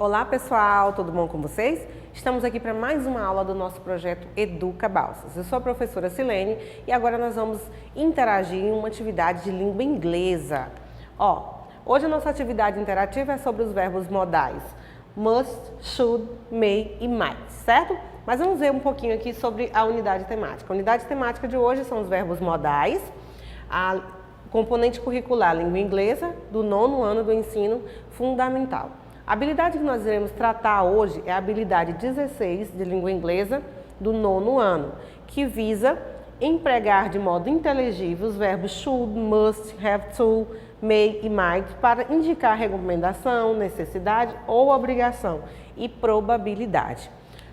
Olá pessoal, tudo bom com vocês? Estamos aqui para mais uma aula do nosso projeto Educa Balsas. Eu sou a professora Silene e agora nós vamos interagir em uma atividade de língua inglesa. Hoje a nossa atividade interativa é sobre os verbos modais must, should, may e might, certo? Mas vamos ver um pouquinho aqui sobre a unidade temática. A unidade temática de hoje são os verbos modais, a componente curricular língua inglesa do 9º ano do ensino fundamental. A habilidade que nós iremos tratar hoje é a habilidade 16 de língua inglesa do 9º ano, que visa empregar de modo inteligível os verbos should, must, have to, may e might para indicar recomendação, necessidade ou obrigação e probabilidade.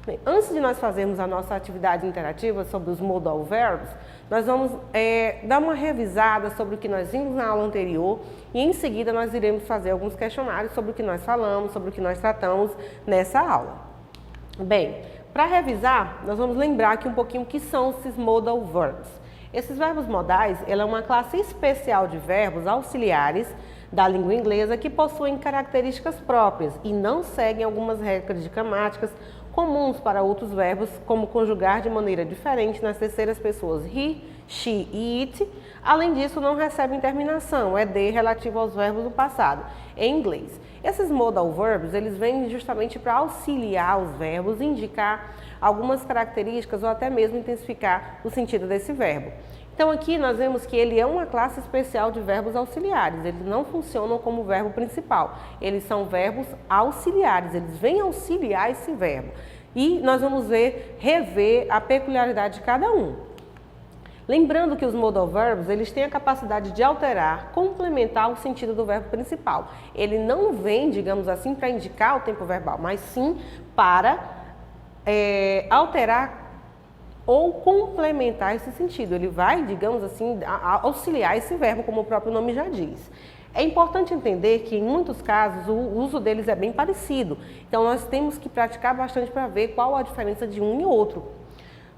Bem, antes de nós fazermos a nossa atividade interativa sobre os modal verbs, nós vamos dar uma revisada sobre o que nós vimos na aula anterior e em seguida nós iremos fazer alguns questionários sobre o que nós falamos, sobre o que nós tratamos nessa aula. Bem, para revisar, nós vamos lembrar aqui um pouquinho o que são esses modal verbs. Esses verbos modais, ela é uma classe especial de verbos auxiliares da língua inglesa que possuem características próprias e não seguem algumas regras gramáticas comuns para outros verbos, como conjugar de maneira diferente nas terceiras pessoas he, she e it. Além disso, não recebem terminação, ed, relativo aos verbos do passado, em inglês. Esses modal verbs, eles vêm justamente para auxiliar os verbos, indicar algumas características ou até mesmo intensificar o sentido desse verbo. Então aqui nós vemos que ele é uma classe especial de verbos auxiliares, eles não funcionam como verbo principal, eles são verbos auxiliares, eles vêm auxiliar esse verbo. E nós vamos rever a peculiaridade de cada um. Lembrando que os modal verbs, eles têm a capacidade de alterar, complementar o sentido do verbo principal. Ele não vem, digamos assim, para indicar o tempo verbal, mas sim para alterar ou complementar esse sentido. Ele vai, digamos assim, auxiliar esse verbo, como o próprio nome já diz. É importante entender que, em muitos casos, o uso deles é bem parecido. Então, nós temos que praticar bastante para ver qual a diferença de um e outro.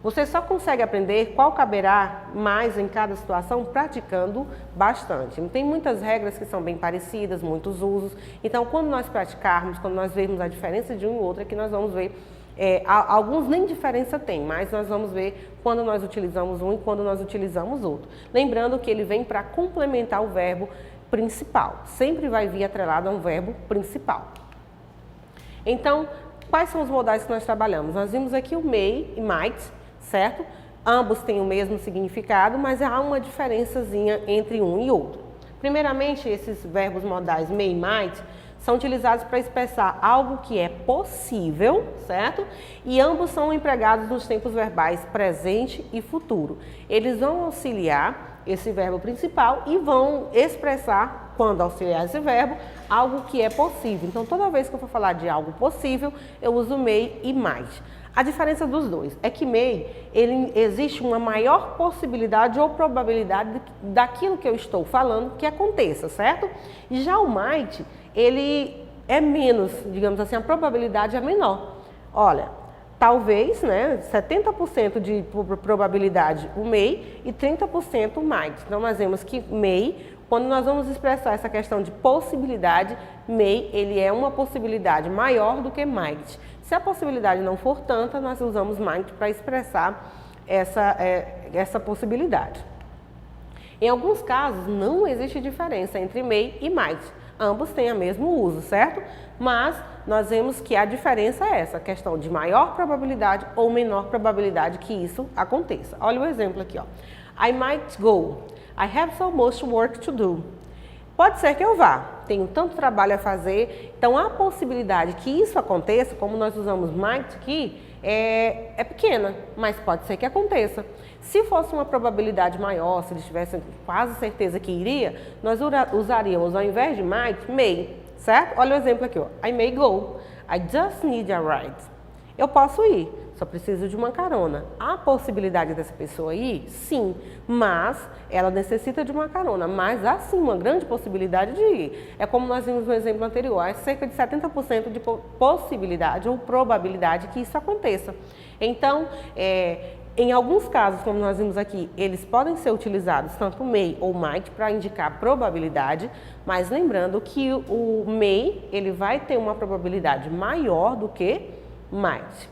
Você só consegue aprender qual caberá mais em cada situação praticando bastante. Não tem muitas regras que são bem parecidas, muitos usos. Então, quando nós praticarmos, quando nós vermos a diferença de um e outro, é que nós vamos ver. Alguns nem diferença tem, mas nós vamos ver quando nós utilizamos um e quando nós utilizamos outro. Lembrando que ele vem para complementar o verbo principal. Sempre vai vir atrelado a um verbo principal. Então, quais são os modais que nós trabalhamos? Nós vimos aqui o may e might, certo? Ambos têm o mesmo significado, mas há uma diferençazinha entre um e outro. Primeiramente, esses verbos modais may e might são utilizados para expressar algo que é possível, certo? E ambos são empregados nos tempos verbais presente e futuro. Eles vão auxiliar esse verbo principal e vão expressar, quando auxiliar esse verbo, algo que é possível. Então, toda vez que eu for falar de algo possível, eu uso may e might. A diferença dos dois é que may, existe uma maior possibilidade ou probabilidade daquilo que eu estou falando que aconteça, certo? E já o might, ele é menos, digamos assim, a probabilidade é menor. Olha, talvez, né, 70% de probabilidade o may e 30% o might. Então, nós vemos que may, quando nós vamos expressar essa questão de possibilidade, may, ele é uma possibilidade maior do que might. Se a possibilidade não for tanta, nós usamos might para expressar essa possibilidade. Em alguns casos, não existe diferença entre may e might. Ambos têm o mesmo uso, certo? Mas nós vemos que a diferença é essa, a questão de maior probabilidade ou menor probabilidade que isso aconteça. Olha o exemplo aqui, ó. I might go. I have so much work to do. Pode ser que eu vá, tenho tanto trabalho a fazer, então a possibilidade que isso aconteça, como nós usamos might aqui, é pequena, mas pode ser que aconteça. Se fosse uma probabilidade maior, se eles tivessem quase certeza que iria, nós usaríamos ao invés de might, may, certo? Olha o exemplo aqui, ó. I may go. I just need a ride. Eu posso ir, só preciso de uma carona. Há possibilidade dessa pessoa ir? Sim, mas ela necessita de uma carona, mas há sim uma grande possibilidade de ir. É como nós vimos no exemplo anterior, há cerca de 70% de possibilidade ou probabilidade que isso aconteça. Então, Em alguns casos, como nós vimos aqui, eles podem ser utilizados tanto may ou might para indicar probabilidade, mas lembrando que o may ele vai ter uma probabilidade maior do que might.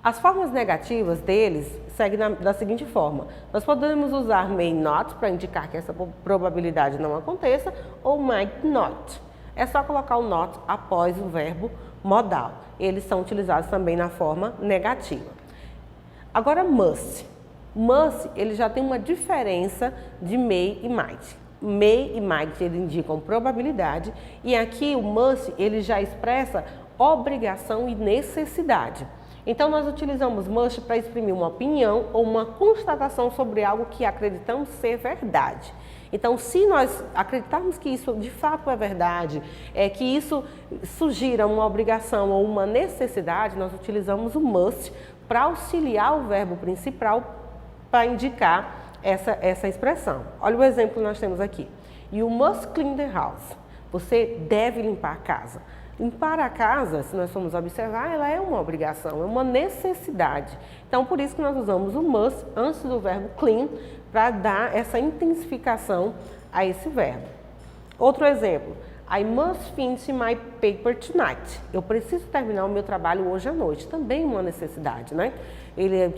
As formas negativas deles seguem da seguinte forma. Nós podemos usar may not para indicar que essa probabilidade não aconteça ou might not. É só colocar o not após o verbo modal. Eles são utilizados também na forma negativa. Agora, must. Must, ele já tem uma diferença de may e might. May e might, eles indicam probabilidade, e aqui o must, ele já expressa obrigação e necessidade. Então, nós utilizamos must para exprimir uma opinião ou uma constatação sobre algo que acreditamos ser verdade. Então, se nós acreditarmos que isso de fato é verdade, que isso sugira uma obrigação ou uma necessidade, nós utilizamos o must para auxiliar o verbo principal para indicar essa expressão. Olha o exemplo que nós temos aqui. You must clean the house. Você deve limpar a casa. Limpar a casa, se nós formos observar, ela é uma obrigação, é uma necessidade. Então, por isso que nós usamos o must antes do verbo clean para dar essa intensificação a esse verbo. Outro exemplo. I must finish my paper tonight. Eu preciso terminar o meu trabalho hoje à noite. Também uma necessidade, né?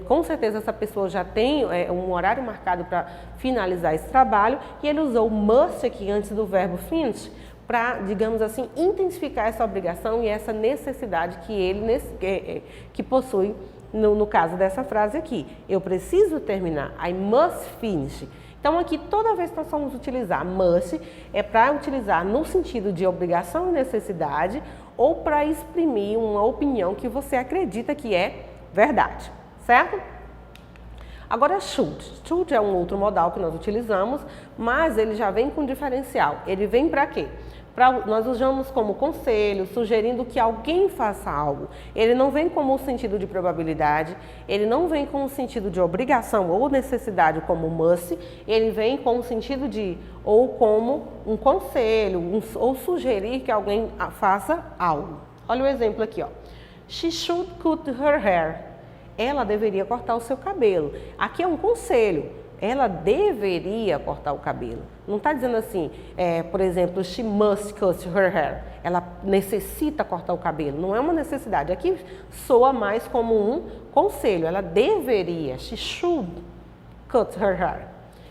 Com certeza essa pessoa já tem um horário marcado para finalizar esse trabalho e ele usou o must aqui antes do verbo finish para, digamos assim, intensificar essa obrigação e essa necessidade que ele que possui no caso dessa frase aqui. Eu preciso terminar. I must finish. Então, aqui, toda vez que nós vamos utilizar must, é para utilizar no sentido de obrigação e necessidade ou para exprimir uma opinião que você acredita que é verdade, certo? Agora, should. Should é um outro modal que nós utilizamos, mas ele já vem com diferencial. Ele vem para quê? Nós usamos como conselho, sugerindo que alguém faça algo. Ele não vem como um sentido de probabilidade, ele não vem com um sentido de obrigação ou necessidade como must, ele vem com o sentido de ou como um conselho, ou sugerir que alguém faça algo. Olha o exemplo aqui, ó. She should cut her hair. Ela deveria cortar o seu cabelo. Aqui é um conselho. Ela deveria cortar o cabelo. Não está dizendo assim, por exemplo, she must cut her hair. Ela necessita cortar o cabelo. Não é uma necessidade. Aqui soa mais como um conselho. Ela deveria. She should cut her hair.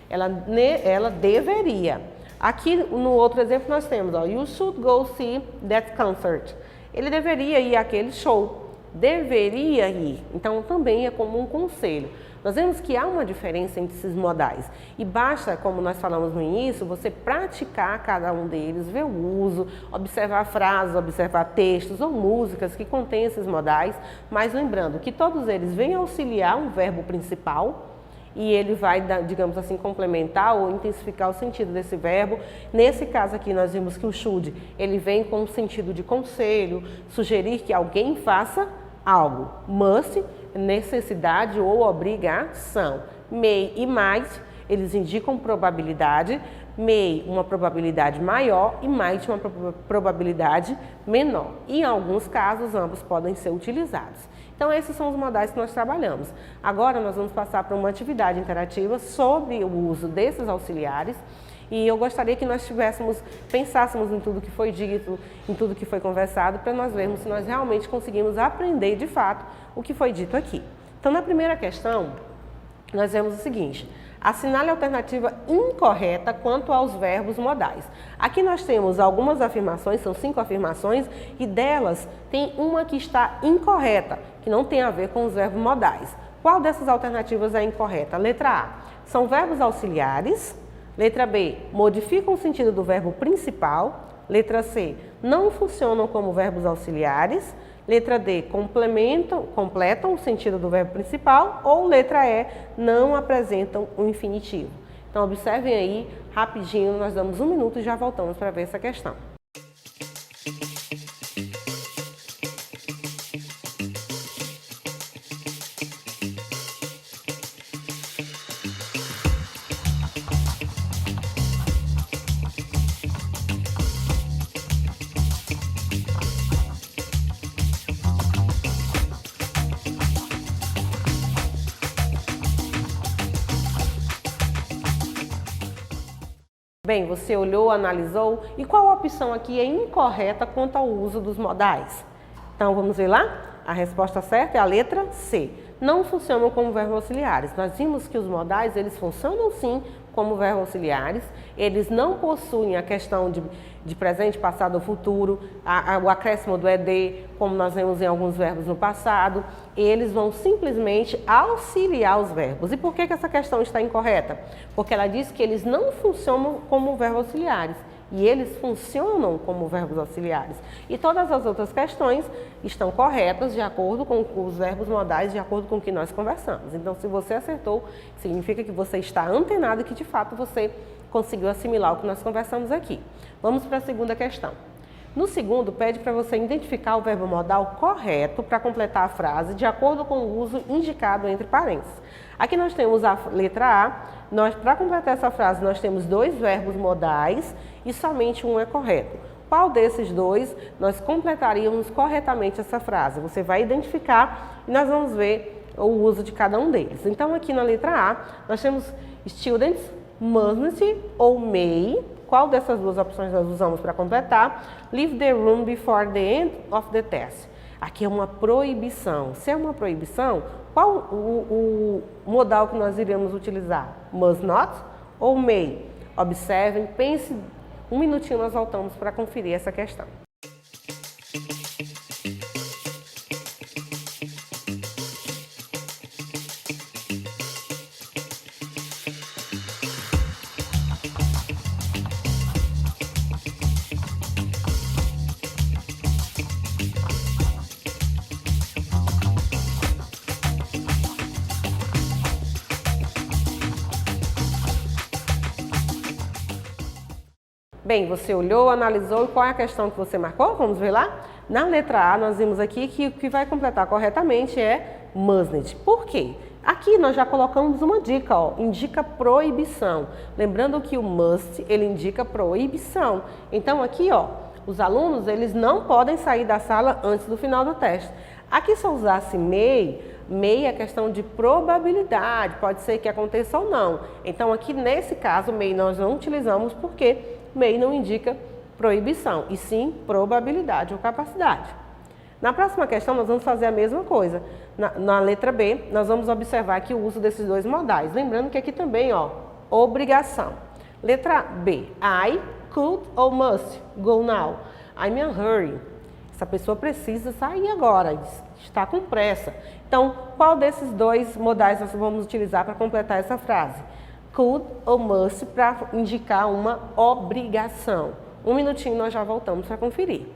Ela deveria. Aqui no outro exemplo nós temos, ó, you should go see that concert. Ele deveria ir àquele show. Deveria ir. Então também é como um conselho. Nós vemos que há uma diferença entre esses modais e basta, como nós falamos no início, você praticar cada um deles, ver o uso, observar frases, observar textos ou músicas que contêm esses modais, mas lembrando que todos eles vêm auxiliar um verbo principal e ele vai, digamos assim, complementar ou intensificar o sentido desse verbo. Nesse caso aqui nós vimos que o should, ele vem com o sentido de conselho, sugerir que alguém faça algo. Must, necessidade ou obrigação. May e might, eles indicam probabilidade. May, uma probabilidade maior e might, uma probabilidade menor. E em alguns casos, ambos podem ser utilizados. Então, esses são os modais que nós trabalhamos. Agora, nós vamos passar para uma atividade interativa sobre o uso desses auxiliares. E eu gostaria que nós pensássemos em tudo que foi dito, em tudo que foi conversado, para nós vermos se nós realmente conseguimos aprender de fato o que foi dito aqui. Então, na primeira questão, nós vemos o seguinte: assinale a alternativa incorreta quanto aos verbos modais. Aqui nós temos algumas afirmações, são 5 afirmações, e delas tem uma que está incorreta, que não tem a ver com os verbos modais. Qual dessas alternativas é incorreta? Letra A, são verbos auxiliares. Letra B, modificam o sentido do verbo principal. Letra C, não funcionam como verbos auxiliares. Letra D, completam o sentido do verbo principal. Ou letra E, não apresentam o infinitivo. Então, observem aí, rapidinho, nós damos 1 minuto e já voltamos para ver essa questão. Bem, você olhou, analisou, e qual opção aqui é incorreta quanto ao uso dos modais? Então, vamos ver lá? A resposta certa é a letra C. Não funcionam como verbos auxiliares. Nós vimos que os modais, eles funcionam sim como verbos auxiliares, eles não possuem a questão de presente, passado ou futuro, o acréscimo do ED, como nós vemos em alguns verbos no passado, eles vão simplesmente auxiliar os verbos. E por que essa questão está incorreta? Porque ela diz que eles não funcionam como verbos auxiliares. E eles funcionam como verbos auxiliares. E todas as outras questões estão corretas de acordo com os verbos modais, de acordo com o que nós conversamos. Então, se você acertou, significa que você está antenado e que, de fato, você conseguiu assimilar o que nós conversamos aqui. Vamos para a segunda questão. No segundo, pede para você identificar o verbo modal correto para completar a frase de acordo com o uso indicado entre parênteses. Aqui nós temos a letra A. Para completar essa frase, nós temos dois verbos modais e somente um é correto. Qual desses dois nós completaríamos corretamente essa frase? Você vai identificar e nós vamos ver o uso de cada um deles. Então, aqui na letra A, nós temos students, mustn't ou may. Qual dessas duas opções nós usamos para completar? Leave the room before the end of the test. Aqui é uma proibição. Se é uma proibição, qual o modal que nós iremos utilizar? Must not ou may? Observem, pense, um minutinho nós voltamos para conferir essa questão. Bem, você olhou, analisou e qual é a questão que você marcou? Vamos ver lá? Na letra A, nós vimos aqui que o que vai completar corretamente é mustn't. Por quê? Aqui nós já colocamos uma dica, ó, indica proibição. Lembrando que o must, ele indica proibição. Então aqui, ó, os alunos, eles não podem sair da sala antes do final do teste. Aqui se eu usasse may é questão de probabilidade, pode ser que aconteça ou não. Então aqui nesse caso, may nós não utilizamos porque may não indica proibição, e sim probabilidade ou capacidade. Na próxima questão, nós vamos fazer a mesma coisa. Na letra B, nós vamos observar aqui o uso desses dois modais. Lembrando que aqui também, ó, obrigação. Letra B, I could ou must go now. I'm in a hurry. Essa pessoa precisa sair agora, está com pressa. Então, qual desses dois modais nós vamos utilizar para completar essa frase? Could ou must para indicar uma obrigação. Um minutinho nós já voltamos para conferir.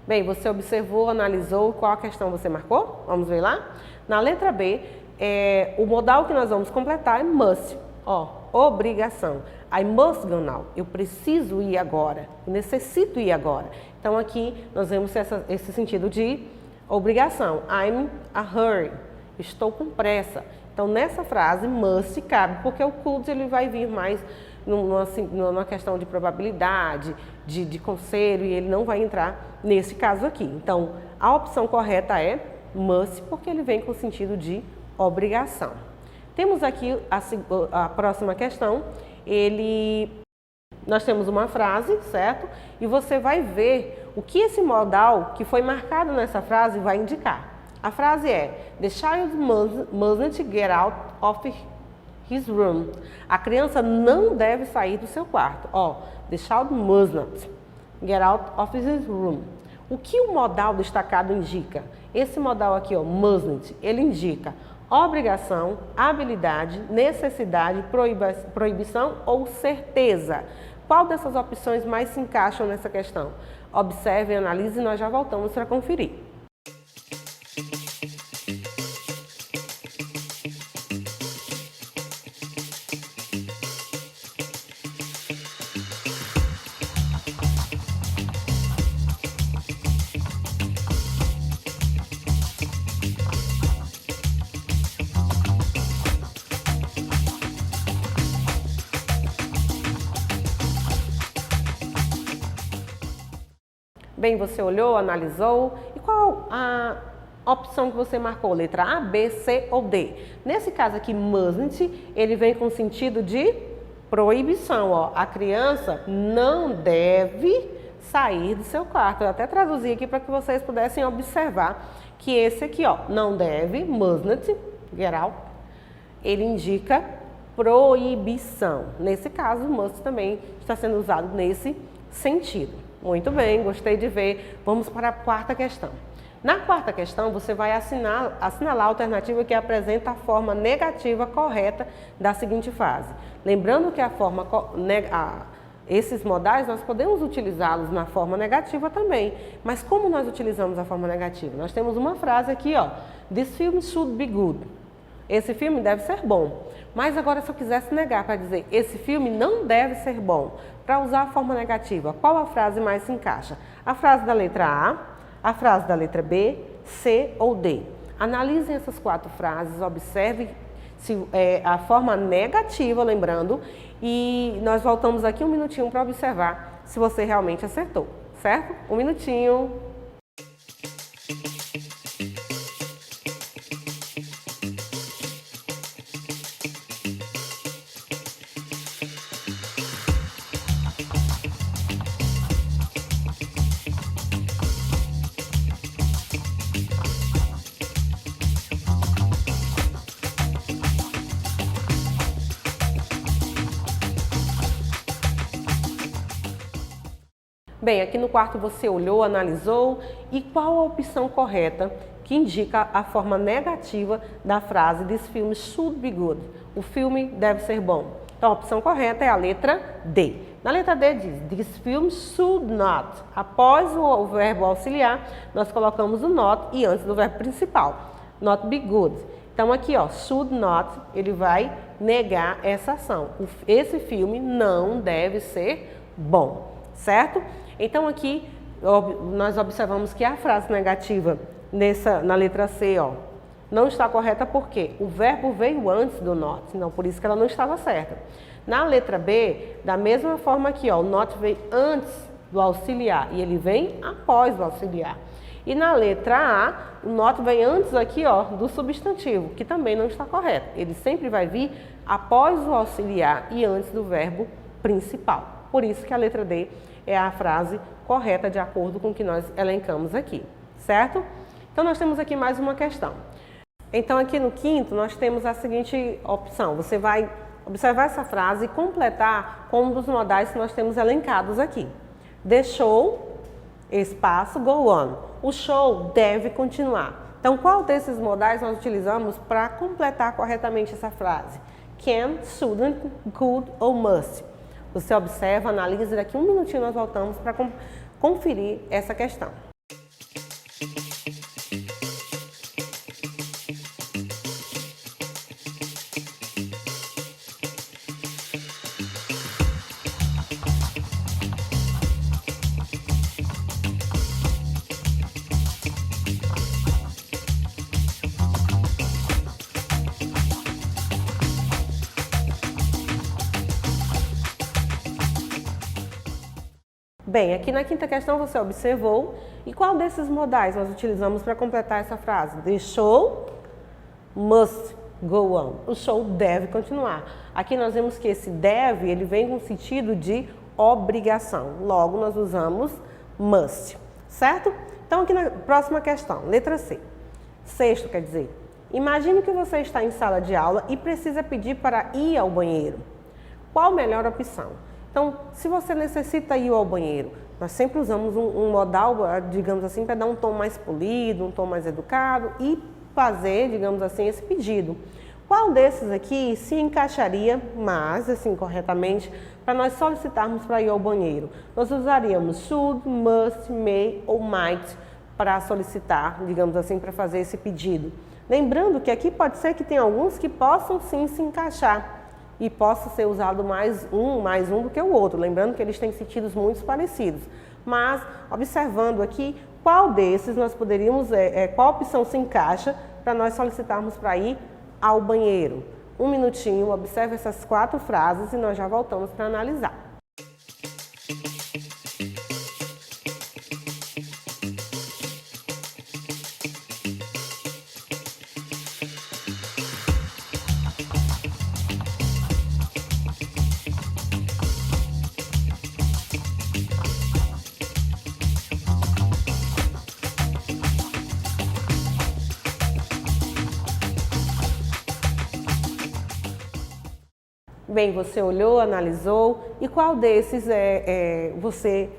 Bem, você observou, analisou, qual a questão você marcou? Vamos ver lá? Na letra B, o modal que nós vamos completar é must. Ó, obrigação. I must go now. Eu preciso ir agora. Eu necessito ir agora. Então, aqui nós vemos esse sentido de obrigação. I'm a hurry. Estou com pressa. Então, nessa frase, must cabe, porque o could ele vai vir mais numa questão de probabilidade, de conselho, e ele não vai entrar nesse caso aqui. Então, a opção correta é must, porque ele vem com o sentido de obrigação. Temos aqui a próxima questão. Nós temos uma frase, certo? E você vai ver o que esse modal que foi marcado nessa frase vai indicar. A frase é: The child mustn't get out of his room. A criança não deve sair do seu quarto. Ó, the child mustn't get out of his room. O que o modal destacado indica? Esse modal aqui, ó, mustn't, ele indica obrigação, habilidade, necessidade, proibição ou certeza. Qual dessas opções mais se encaixam nessa questão? Observe, analise e nós já voltamos para conferir. Bem, você olhou, analisou, e qual a opção que você marcou? Letra A, B, C ou D? Nesse caso aqui, mustn't, ele vem com sentido de proibição, ó. A criança não deve sair do seu quarto. Eu até traduzi aqui para que vocês pudessem observar que esse aqui, ó, não deve, mustn't, get out, ele indica proibição. Nesse caso, must também está sendo usado nesse sentido. Muito bem, gostei de ver. Vamos para a quarta questão. Na quarta questão, você vai assinalar a alternativa que apresenta a forma negativa correta da seguinte frase. Lembrando que esses modais nós podemos utilizá-los na forma negativa também. Mas como nós utilizamos a forma negativa? Nós temos uma frase aqui, ó. This film should be good. Esse filme deve ser bom. Mas agora, se eu quisesse negar para dizer esse filme não deve ser bom, para usar a forma negativa, qual a frase mais se encaixa? A frase da letra A frase da letra B, C ou D? Analisem essas 4 frases, observe a forma negativa, lembrando, e nós voltamos aqui um minutinho para observar se você realmente acertou, certo? Um minutinho. Bem, aqui no quarto você olhou, analisou, e qual a opção correta que indica a forma negativa da frase This film should be good? O filme deve ser bom. Então a opção correta é a letra D. Na letra D diz This film should not. Após o verbo auxiliar, nós colocamos o not e antes do verbo principal. Not be good. Então aqui, ó, should not, ele vai negar essa ação. Esse filme não deve ser bom, certo? Então aqui nós observamos que a frase negativa na letra C, ó, não está correta porque o verbo veio antes do not, então por isso que ela não estava certa. Na letra B, da mesma forma aqui, ó, o not veio antes do auxiliar e ele vem após o auxiliar. E na letra A, o not vem antes aqui, ó, do substantivo, que também não está correto. Ele sempre vai vir após o auxiliar e antes do verbo principal. Por isso que a letra D é a frase correta de acordo com o que nós elencamos aqui, certo? Então nós temos aqui mais uma questão. Então aqui no quinto nós temos a seguinte opção. Você vai observar essa frase e completar com um dos modais que nós temos elencados aqui. The show, espaço, go on. O show deve continuar. Então qual desses modais nós utilizamos para completar corretamente essa frase? Can, shouldn't, could ou must? Você observa, analisa, daqui um minutinho nós voltamos para conferir essa questão. Bem, aqui na quinta questão você observou. E qual desses modais nós utilizamos para completar essa frase? The show must go on. O show deve continuar. Aqui nós vemos que esse deve, ele vem com sentido de obrigação. Logo, nós usamos must, certo? Então, aqui na próxima questão, letra C. Sexto, quer dizer, imagine que você está em sala de aula e precisa pedir para ir ao banheiro. Qual a melhor opção? Então, se você necessita ir ao banheiro, nós sempre usamos um modal, digamos assim, para dar um tom mais polido, um tom mais educado e fazer, digamos assim, esse pedido. Qual desses aqui se encaixaria mais, assim, corretamente, para nós solicitarmos para ir ao banheiro? Nós usaríamos should, must, may ou might para solicitar, digamos assim, para fazer esse pedido. Lembrando que aqui pode ser que tenha alguns que possam sim se encaixar e possa ser usado mais um do que o outro. Lembrando que eles têm sentidos muito parecidos. Mas, observando aqui, qual desses nós poderíamos, qual opção se encaixa para nós solicitarmos para ir ao banheiro? Um minutinho, observe essas 4 frases e nós já voltamos para analisar. Bem, você olhou, analisou e qual desses você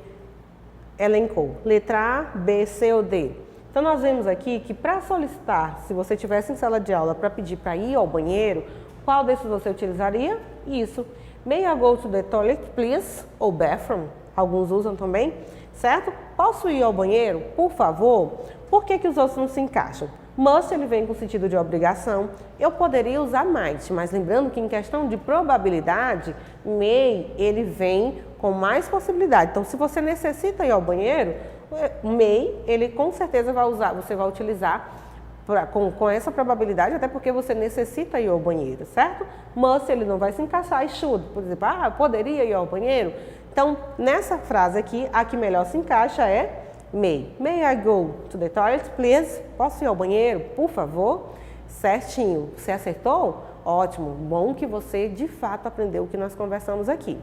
elencou? Letra A, B, C ou D? Então, nós vemos aqui que para solicitar, se você estivesse em sala de aula para pedir para ir ao banheiro, qual desses você utilizaria? Isso. May I go to the toilet, please? Ou bathroom? Alguns usam também, certo? Posso ir ao banheiro, por favor? Por que os outros não se encaixam? Must, ele vem com o sentido de obrigação. Eu poderia usar might, mas lembrando que em questão de probabilidade, may, ele vem com mais possibilidade. Então, se você necessita ir ao banheiro, may, ele com certeza você vai utilizar com essa probabilidade, até porque você necessita ir ao banheiro, certo? Must, ele não vai se encaixar, e should, por exemplo, eu poderia ir ao banheiro? Então, nessa frase aqui, a que melhor se encaixa é may. May I go to the toilet, please? Posso ir ao banheiro, por favor? Certinho. Você acertou? Ótimo. Bom que você, de fato, aprendeu o que nós conversamos aqui.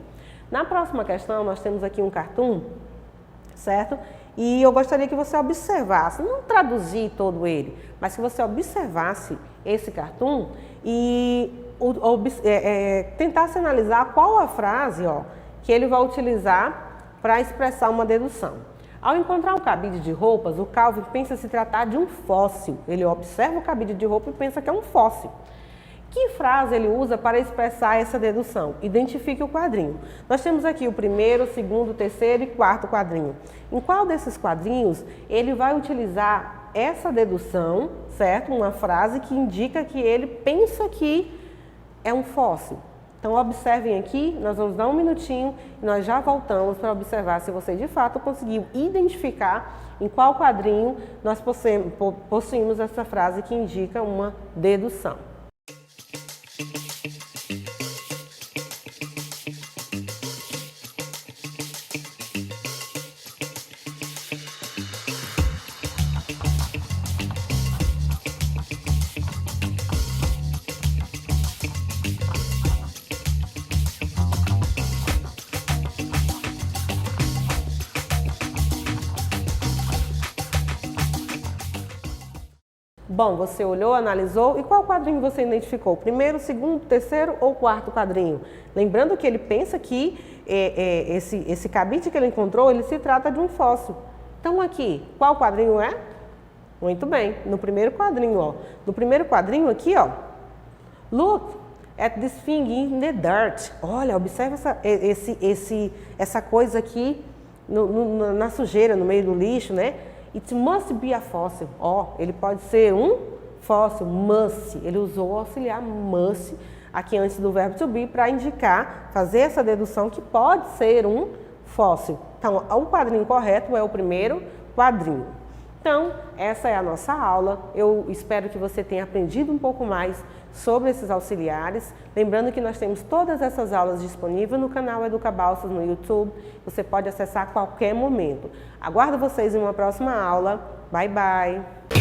Na próxima questão, nós temos aqui um cartoon, certo? E eu gostaria que você observasse, não traduzir todo ele, mas que você observasse esse cartoon e tentasse analisar qual a frase que ele vai utilizar para expressar uma dedução. Ao encontrar um cabide de roupas, o Calvin pensa se tratar de um fóssil. Ele observa o cabide de roupa e pensa que é um fóssil. Que frase ele usa para expressar essa dedução? Identifique o quadrinho. Nós temos aqui o primeiro, segundo, terceiro e quarto quadrinho. Em qual desses quadrinhos ele vai utilizar essa dedução, certo? Uma frase que indica que ele pensa que é um fóssil. Então, observem aqui, nós vamos dar um minutinho e nós já voltamos para observar se você de fato conseguiu identificar em qual quadrinho nós possuímos essa frase que indica uma dedução. Bom, você olhou, analisou e qual quadrinho você identificou? Primeiro, segundo, terceiro ou quarto quadrinho? Lembrando que ele pensa que esse cabide que ele encontrou, ele se trata de um fóssil. Então aqui, qual quadrinho é? Muito bem, no primeiro quadrinho, No primeiro quadrinho aqui, Look at this thing in the dirt. Olha, observa essa coisa aqui na sujeira, no meio do lixo, né? It must be a fossil. Ele pode ser um fóssil, must. Ele usou o auxiliar must aqui antes do verbo to be para indicar, fazer essa dedução que pode ser um fóssil. Então, o quadrinho correto é o primeiro quadrinho. Então, essa é a nossa aula. Eu espero que você tenha aprendido um pouco mais sobre esses auxiliares. Lembrando que nós temos todas essas aulas disponíveis no canal Educabalsas no YouTube. Você pode acessar a qualquer momento. Aguardo vocês em uma próxima aula. Bye, bye!